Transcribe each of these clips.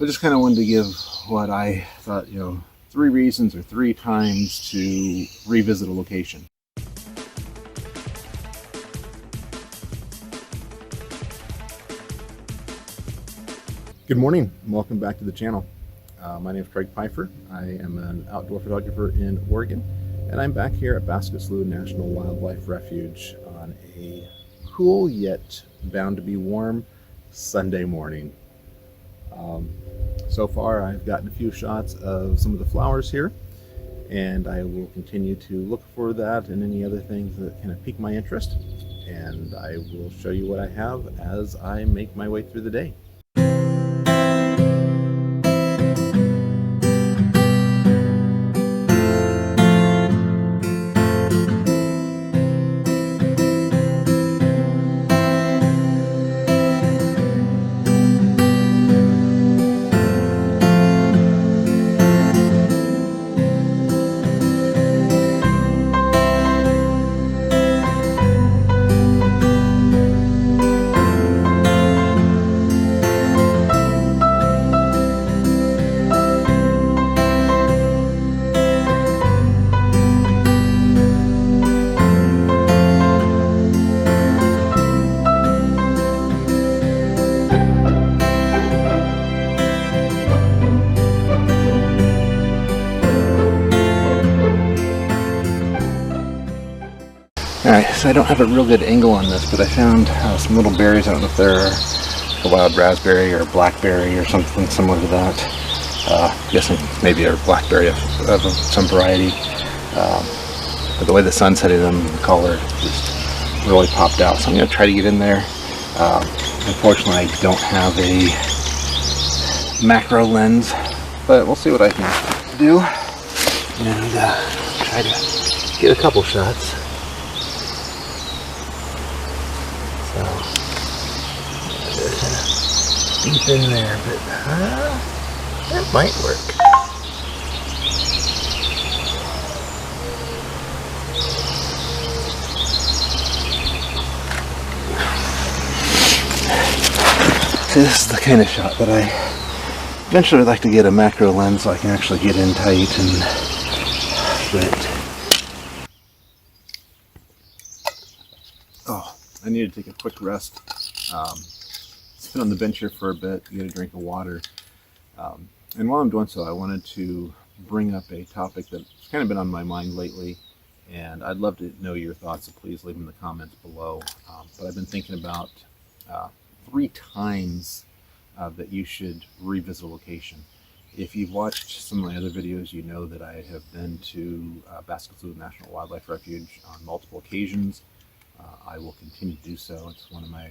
I just kind of wanted to give what I thought, 3 reasons or 3 times to revisit a location. Good morning, and welcome back to the channel. My name is Craig Pfeiffer. I am an outdoor photographer in Oregon, and I'm back here at Basket Slough National Wildlife Refuge on a cool yet bound to be warm Sunday morning. So far I've gotten a few shots of some of the flowers here, and I will continue to look for that and any other things that kind of pique my interest, and I will show you what I have as I make my way through the day. Alright, so I don't have a real good angle on this, but I found some little berries. I don't know if they're a wild raspberry or blackberry or something similar to that. I'm guessing maybe a blackberry of some variety. But the way the sun's hitting them, the color just really popped out. So I'm going to try to get in there. Unfortunately, I don't have a macro lens, but we'll see what I can do and try to get a couple shots. So, they're kind of deep in there, but that might work. So this is the kind of shot that I eventually would like to get a macro lens so I can actually get in tight and I need to take a quick rest. Sit on the bench here for a bit, get a drink of water. And while I'm doing so, I wanted to bring up a topic that's kind of been on my mind lately, and I'd love to know your thoughts, so please leave them in the comments below. But I've been thinking about 3 times that you should revisit a location. If you've watched some of my other videos, you know that I have been to Basket Slough National Wildlife Refuge on multiple occasions. I will continue to do so. It's one of my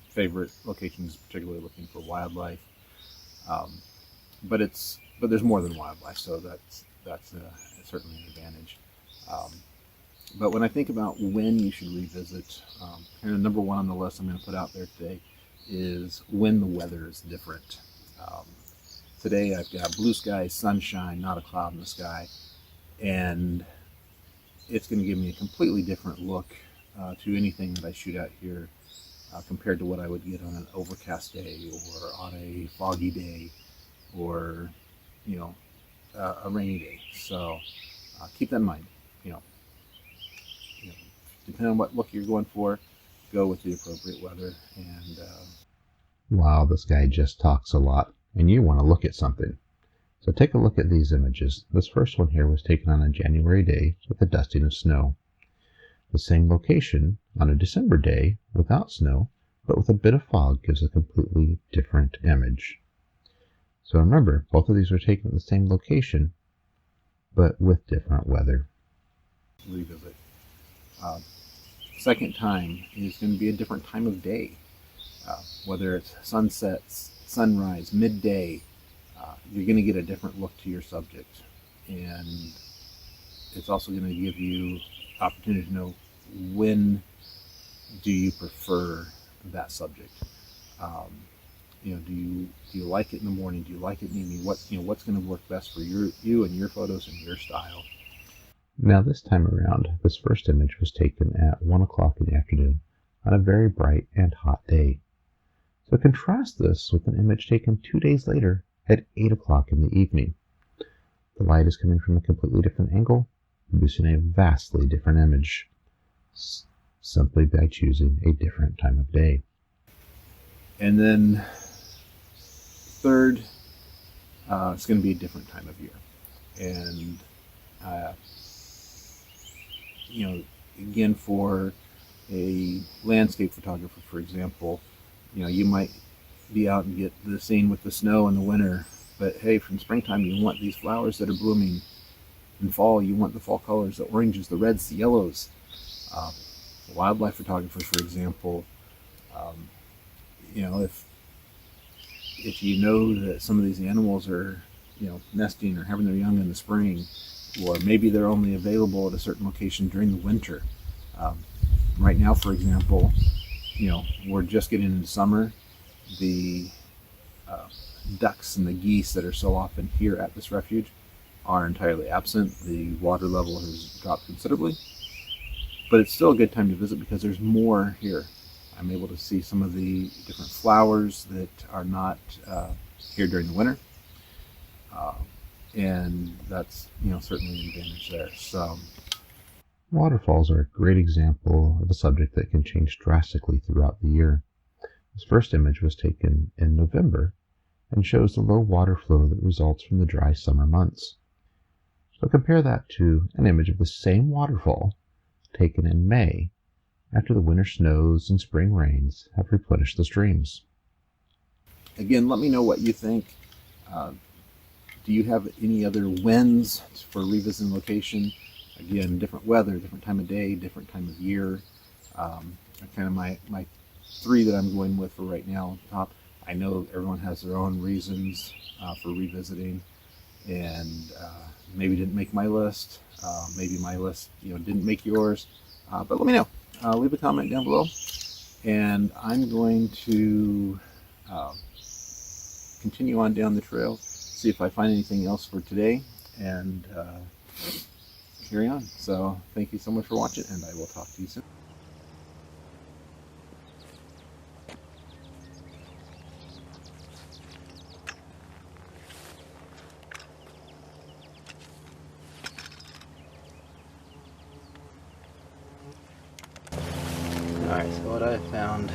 favorite locations, particularly looking for wildlife. But there's more than wildlife, so that's certainly an advantage. But when I think about when you should revisit, kind of number 1 on the list I'm going to put out there today is when the weather is different. Today I've got blue sky, sunshine, not a cloud in the sky, and it's going to give me a completely different look to anything that I shoot out here compared to what I would get on an overcast day or on a foggy day or a rainy day. So keep that in mind. Depending on what look you're going for, go with the appropriate weather. And wow, this guy just talks a lot, and you want to look at something. So take a look at these images. This first one here was taken on a January day with a dusting of snow. The same location on a December day without snow, but with a bit of fog, gives a completely different image. So remember, both of these were taken at the same location, but with different weather. Revisit. Second time is going to be a different time of day. Whether it's sunsets, sunrise, midday, you're going to get a different look to your subject. And it's also going to give you opportunity to know when do you prefer that subject. Do you like it in the morning? Do you like it in the evening? What's going to work best for you and your photos and your style? Now this time around, this first image was taken at 1 o'clock in the afternoon on a very bright and hot day. So contrast this with an image taken 2 days later at 8 o'clock in the evening. The light is coming from a completely different angle, producing a vastly different image, simply by choosing a different time of day. And then third, it's going to be a different time of year. And, again, for a landscape photographer, for example, you might be out and get the scene with the snow in the winter, but hey, from springtime, you want these flowers that are blooming. In fall, you want the fall colors, the oranges, the reds, the yellows. Wildlife photographers, for example, if you know that some of these animals are, nesting or having their young in the spring, or maybe they're only available at a certain location during the winter. Right now, for example, we're just getting into summer. The ducks and the geese that are so often here at this refuge are entirely absent. The water level has dropped considerably, but it's still a good time to visit because there's more here. I'm able to see some of the different flowers that are not here during the winter, and that's certainly an advantage there. So waterfalls are a great example of a subject that can change drastically throughout the year. This first image was taken in November and shows the low water flow that results from the dry summer months. So compare that to an image of the same waterfall taken in May after the winter snows and spring rains have replenished the streams. Again, let me know what you think. Do you have any other wins for revisiting location? Again, different weather, different time of day, different time of year. Kind of my three that I'm going with for right now on top. I know everyone has their own reasons for revisiting, and maybe didn't make my list. Maybe my list didn't make yours. But let me know. Leave a comment down below, and I'm going to continue on down the trail, see if I find anything else for today, and carry on. So thank you so much for watching, and I will talk to you soon. Alright, so what I found,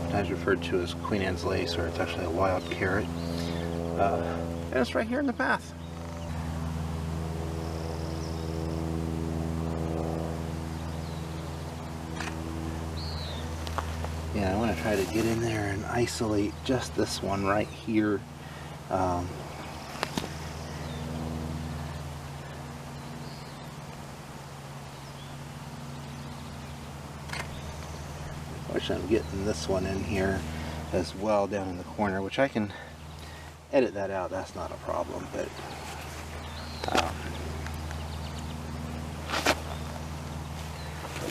sometimes referred to as Queen Anne's lace, or it's actually a wild carrot, and it's right here in the path. Yeah, I want to try to get in there and isolate just this one right here. Which I'm getting this one in here as well down in the corner, which I can edit that out, that's not a problem, but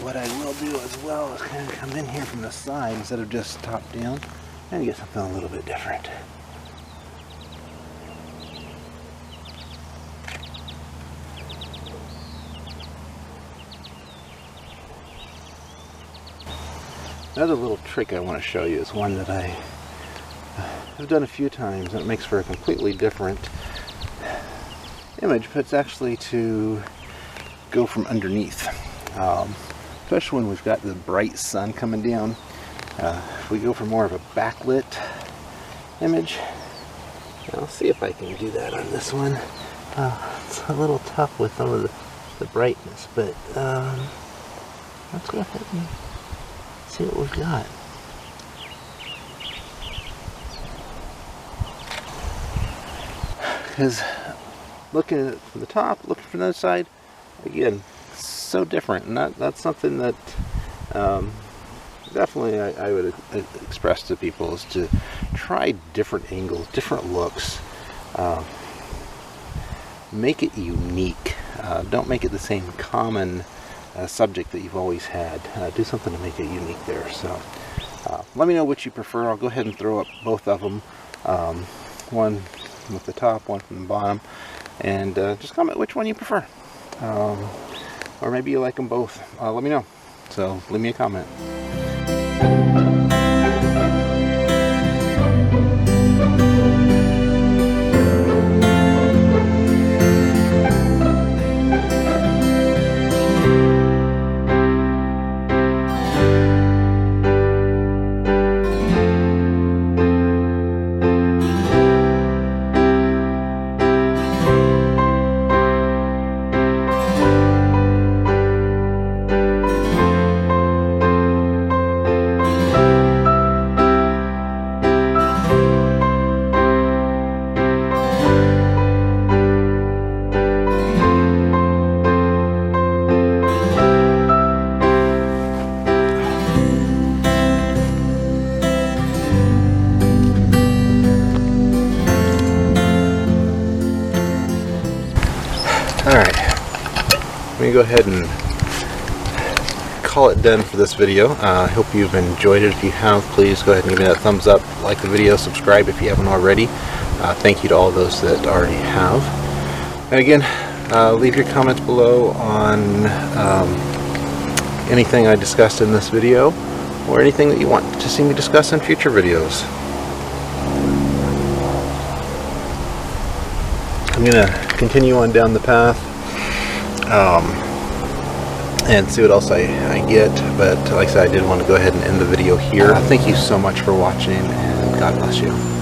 what I will do as well is kind of come in here from the side instead of just top down and get something a little bit different. Another little trick I want to show you is one that I have done a few times, and it makes for a completely different image, but it's actually to go from underneath, especially when we've got the bright sun coming down. If we go for more of a backlit image, I'll see if I can do that on this one. It's a little tough with some of the brightness, but let's go ahead and see what we've got. Because looking at it from the top, looking from the other side, again, so different, and that's something that definitely I would express to people, is to try different angles, different looks. Make it unique. Don't make it the same common subject that you've always had. Do something to make it unique there. So let me know what you prefer. I'll go ahead and throw up both of them, one with the top, one from the bottom, and just comment which one you prefer, or maybe you like them both. Let me know, so leave me a comment. going to go ahead and call it done for this video. I hope you've enjoyed it. If you have, please go ahead and give me that thumbs up, like the video, subscribe if you haven't already. Thank you to all those that already have. And again, leave your comments below on anything I discussed in this video, or anything that you want to see me discuss in future videos. I'm going to continue on down the path and see what else I get, but like I said, I did want to go ahead and end the video here. Thank you so much for watching, and God bless you.